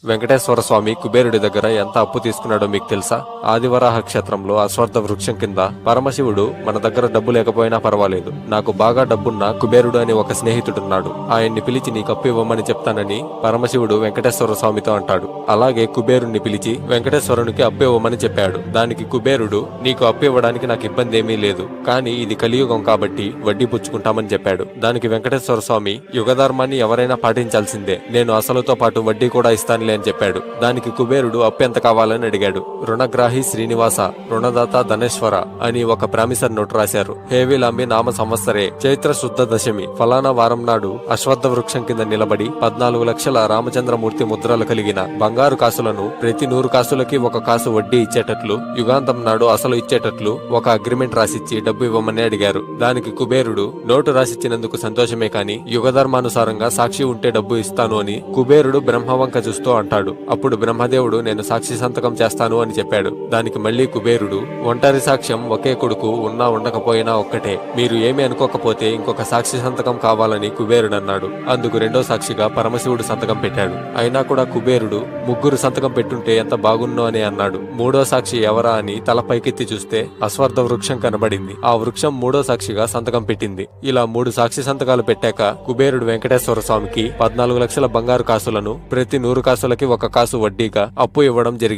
వెంకటేశ్వర స్వామి కుబేరుడి దగ్గర ఎంత అప్పు తీసుకున్నాడో మీకు తెలుసా? ఆదివరాహ క్షేత్రంలో అశ్వత్థ వృక్షం కింద పరమశివుడు మన దగ్గర డబ్బు లేకపోయినా పర్వాలేదు, నాకు బాగా డబ్బున్న కుబేరుడు అని ఒక స్నేహితుడున్నాడు, ఆయన్ని పిలిచి నీకు అప్పు ఇవ్వమని చెప్తానని పరమశివుడు వెంకటేశ్వర స్వామితో అంటాడు. అలాగే కుబేరుణ్ణి పిలిచి వెంకటేశ్వరునికి అప్పు ఇవ్వమని చెప్పాడు. దానికి కుబేరుడు, నీకు అప్పు ఇవ్వడానికి నాకు ఇబ్బంది ఏమీ లేదు, కానీ ఇది కలియుగం కాబట్టి వడ్డీ పుచ్చుకుంటామని చెప్పాడు. దానికి వెంకటేశ్వర స్వామి, యుగధర్మాన్ని ఎవరైనా పాటించాల్సిందే, నేను అసలుతో పాటు వడ్డీ కూడా ఇస్తానులే అని చెప్పాడు. దానికి కుబేరుడు అప్పు ఎంత కావాలని అడిగాడు. రుణగ్రాహి శ్రీనివాస, రుణదాత ధనేశ్వర అని ఒక ప్రామిసర్ నోటు రాశారు. హేవిలాంబి నామ సంవత్సరే చైత్ర శుద్ధ దశమి ఫలానా వారం నాడు అశ్వత్థ వృక్షం కింద నిలబడి 14 లక్షల రామచంద్రమూర్తి ముద్రలు కలిగిన బంగారు కాసులను ప్రతి 100 కాసులకి 1 కాసు వడ్డీ ఇచ్చేటట్లు, యుగాంతం నాడు అసలు ఇచ్చేటట్లు ఒక అగ్రిమెంట్ రాసిచ్చి డబ్బు ఇవ్వమని అడిగారు. దానికి కుబేరుడు, నోటు రాసిచ్చినందుకు సంతోషమే కాని యుగధర్మానుసారంగా సాక్షి ఉంటే డబ్బు ఇస్తాను అని కుబేరుడు బ్రహ్మవంక చూస్తూ అంటాడు. అప్పుడు బ్రహ్మదేవుడు, నేను సాక్షి సంతకం చేస్తాను అని చెప్పాడు. దానికి మళ్లీ కుబేరుడు, ఒంటరి సాక్ష్యం ఒకే కొడుకు ఉన్నా ఉండకపోయినా ఒక్కటే, మీరు ఏమీ అనుకోకపోతే ఇంకొక సాక్షి సంతకం కావాలని కుబేరుడు అన్నాడు. అందుకు రెండో సాక్షిగా పరమశివుడు సంతకం పెట్టాడు. అయినా కూడా కుబేరుడు, ముగ్గురు సంతకం పెట్టుంటే ఎంత బాగున్నో అని అన్నాడు. మూడో సాక్షి ఎవరా అని తల పైకెత్తి చూస్తే అశ్వత్థ వృక్షం కనబడింది. ఆ వృక్షం మూడో సాక్షిగా సంతకం పెట్టింది. ఇలా 3 సాక్షి సంతకాలు పెట్టాక కుబేరుడు వెంకటేశ్వర స్వామికి 14 లక్షల బంగారు కాసులను ప్రతి 100 కాసులకి 1 కాసు వడ్డీగా అప్పు ఇవ్వడం జరిగింది.